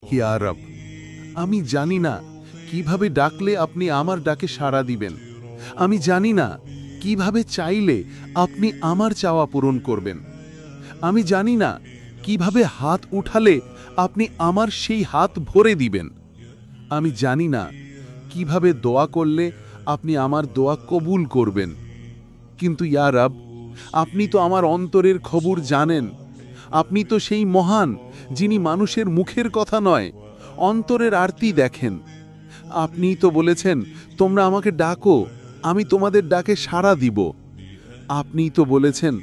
ইয়া রব, আমি জানি না কিভাবে ডাকলে আপনি আমার ডাকে সাড়া দিবেন। আমি জানি না কিভাবে চাইলে আপনি আমার চাওয়া পূরণ করবেন। আমি জানি না কিভাবে হাত উঠালে আপনি আমার সেই হাত ভরে দিবেন। আমি জানি না কিভাবে দোয়া করলে আপনি আমার দোয়া কবুল করবেন। কিন্তু ইয়া রব, আপনি তো আমার অন্তরের খবর জানেন। আপনি তো সেই মহান যিনি মানুষের মুখের কথা নয়, অন্তরের আরতি দেখেন। আপনিই তো বলেছেন, তোমরা আমাকে ডাকো, আমি তোমাদের ডাকে সাড়া দিব। আপনিই তো বলেছেন,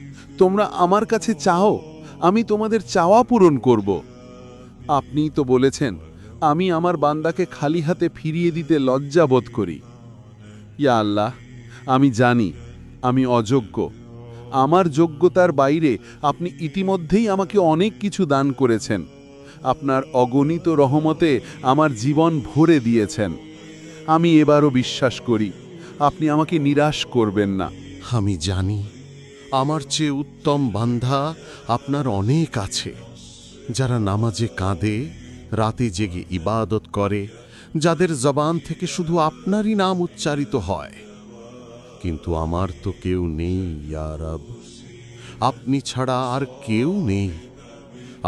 তোমরা আমার কাছে চাও, আমি তোমাদের চাওয়া পূরণ করব। আপনিই তো বলেছেন, আমি আমার বান্দাকে খালি হাতে ফিরিয়ে দিতে লজ্জা বোধ করি। ইয়া আল্লাহ, আমি জানি আমি অযোগ্য। আমার যোগ্যতার বাইরে আপনি ইতিমধ্যেই আমাকে অনেক কিছু দান করেছেন। আপনার অগণিত রহমতে আমার জীবন ভরে দিয়েছেন। আমি এবারও বিশ্বাস করি আপনি আমাকে নিরাশ করবেন না। আমি জানি আমার চেয়ে উত্তম বান্ধা আপনার অনেক আছে, যারা নামাজে কাঁদে, রাতে জেগে ইবাদত করে, যাদের জবান থেকে শুধু আপনারই নাম উচ্চারিত হয়। কিন্তু আমার তো কেউ নেই ইয়া রব, আপনি ছাড়া আর কেউ নেই।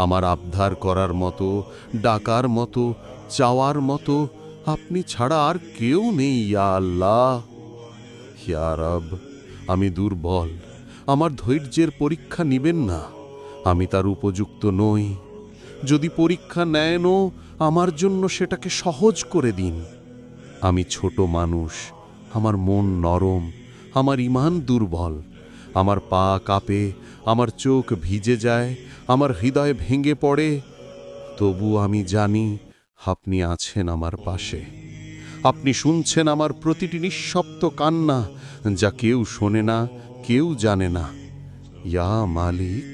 আমার আবদার করার মতো, ডাকার মতো, চাওয়ার মতো আপনি ছাড়া আর কেউ নেই ইয়া আল্লাহ। ইয়া রব, আমি দুর্বল, আমার ধৈর্যের পরীক্ষা নিবেন না, আমি তার উপযুক্ত নই। যদি পরীক্ষা নেনও, আমার জন্য সেটাকে সহজ করে দিন। আমি ছোট মানুষ, আমার মন নরম, আমার ঈমান দুর্বল, আমার পা কাঁপে, আমার চোখ ভিজে যায়, আমার হৃদয় ভেঙে পড়ে। তবু আমি জানি আপনি আছেন আমার পাশে। আপনি শুনছেন আমার প্রতিটি নিঃশব্দ কান্না, যা কেউ শোনে না, কেউ জানে না। ইয়া মালিক,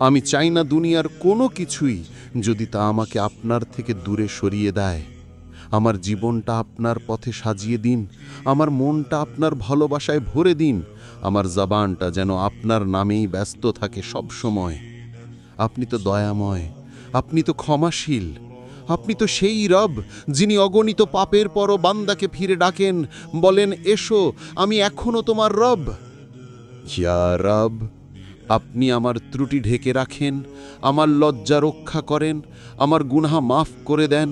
আমি চাই না দুনিয়ার কোনো কিছুই যদি তা আমাকে আপনার থেকে দূরে সরিয়ে দেয়। আমার জীবনটা আপনার পথে সাজিয়ে দিন, আমার মনটা আপনার ভালোবাসায় ভরে দিন, আমার জবানটা যেন আপনার নামেই ব্যস্ত থাকে সব সময়। আপনি তো দয়াময়, আপনি তো ক্ষমাশীল, আপনি তো সেই রব যিনি অগণিত পাপের পরও বান্দাকে ফিরে ডাকেন, বলেন, এসো, আমি এখনো তোমার রব। ইয়া রব, আপনি আমার ত্রুটি ঢেকে রাখেন, আমার লজ্জা রক্ষা করেন, আমার গুনাহ মাফ করে দেন।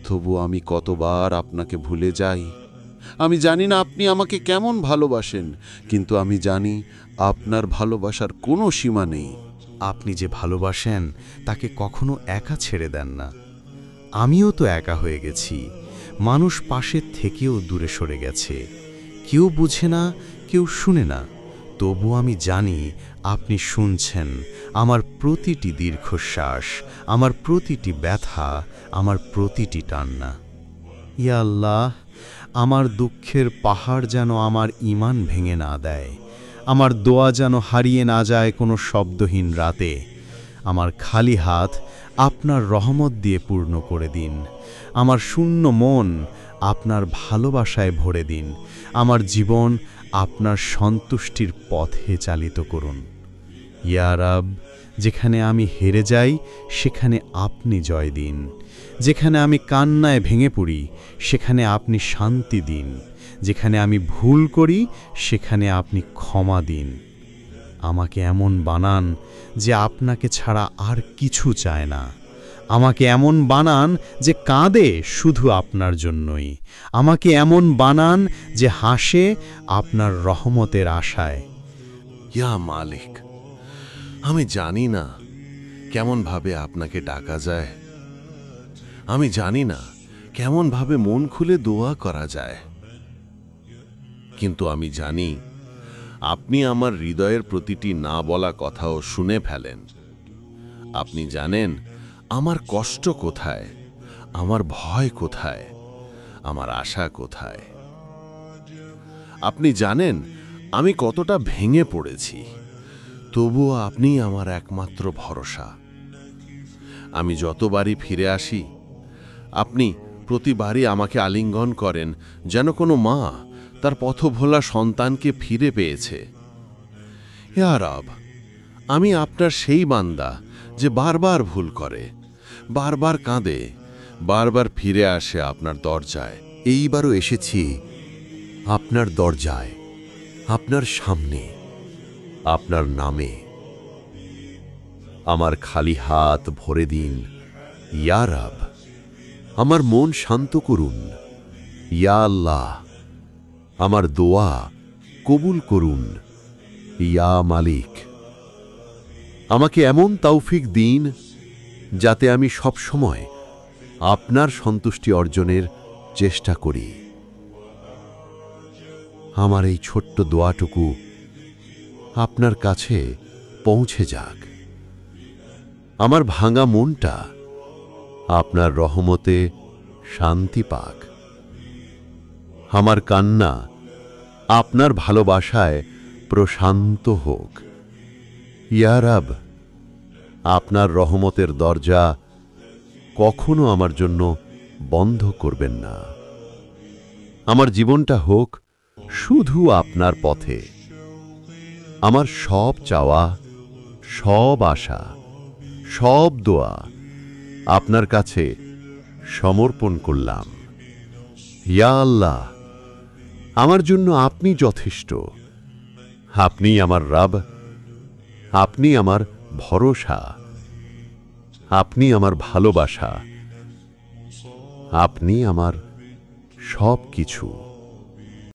তবু আমি কতবার আপনাকে ভুলে যাই। আমি জানি না আপনি আমাকে কেমন ভালোবাসেন, কিন্তু আমি জানি আপনার ভালোবাসার কোনো সীমা নেই। আপনি যে ভালোবাসেন তাকে কখনো একা ছেড়ে দেন না। আমিও তো একা হয়ে গেছি, মানুষ পাশের থেকেও দূরে সরে গেছে, কেউ বুঝে না, কেউ শুনে না। তবু আমি জানি আপনি শুনছেন আমার প্রতিটি দীর্ঘশ্বাস, আমার প্রতিটি ব্যথা, আমার প্রতিটি টান্না। ইয়া আল্লাহ, আমার দুঃখের পাহাড় যেন আমার ঈমান ভেঙে না দেয়, আমার দোয়া যেন হারিয়ে না যায় কোনো শব্দহীন রাতে। আমার খালি হাত আপনার রহমত দিয়ে পূর্ণ করে দিন, আমার শূন্য মন আপনার ভালোবাসায় ভরে দিন, আমার জীবন আপনার সন্তুষ্টির পথে চালিত করুন। ইয়া রব, যেখানে আমি হেরে যাই সেখানে আপনি জয় দিন, যেখানে আমি কান্নায় ভেঙে পড়ি সেখানে আপনি শান্তি দিন, যেখানে আমি ভুল করি সেখানে আপনি ক্ষমা দিন। আমাকে এমন বানান যে আপনাকে ছাড়া আর কিছু চায় না, আমাকে এমন বানান যে কাঁদে শুধু আপনার জন্যই, আমাকে এমন বানান যে হাসে আপনার রহমতের আশায়। ইয়া মালিক, আমি জানি না কেমনভাবে আপনাকে ডাকা যায়, আমি জানি না কেমনভাবে মন খুলে দোয়া করা যায়, কিন্তু আমি জানি আপনি আমার হৃদয়ের প্রতিটি না বলা কথাও শুনে ফেলেন। আপনি জানেন আমার কষ্ট কোথায়, আমার ভয় কোথায়, আমার আশা কোথায়। আপনি জানেন আমি কতটা ভেঙে পড়েছি, তবুও আপনি আমার একমাত্র ভরসা। আমি যতবারই ফিরে আসি, আপনি প্রতিবারই আমাকে আলিঙ্গন করেন, যেন কোনো মা তার পথভোলা সন্তানকে ফিরে পেয়েছে। ইয়া রব, আমি আপনার সেই বান্দা যে বারবার ভুল করে, বারবার কাঁদে, বারবার ফিরে আসে আপনার দরজায়। এইবারও এসেছি আপনার দরজায়, আপনার সামনে, আপনার নামে। আমার খালি হাত ভরে দিন ইয়া রব, আমার মন শান্ত করুন ইয়া আল্লাহ, আমার দোয়া কবুল করুন ইয়া মালিক। আমাকে এমন তৌফিক দিন যাতে আমি সব সময় আপনার সন্তুষ্টি অর্জনের চেষ্টা করি। আমার এই ছোট্ট দোয়াটুকু আপনার কাছে পৌঁছে যাক। আমার ভাঙা মনটা আপনার রহমতে শান্তি পাক। আমার কান্না আপনার ভালোবাসায় প্রশান্ত হোক। ইয়া রব, আপনার রহমতের দরজা কখনো আমার জন্য বন্ধ করবেন না। আমার জীবনটা হোক শুধু আপনার পথে। আমার সব চাওয়া, সব আশা, সব দোয়া আপনার কাছে সমর্পণ করলাম। ইয়া আল্লাহ, আমার জন্য আপনি যথেষ্ট। আপনি আমার রব, আপনি আমার ভরসা, আপনি আমার ভালোবাসা, আপনি আমার সব কিছু।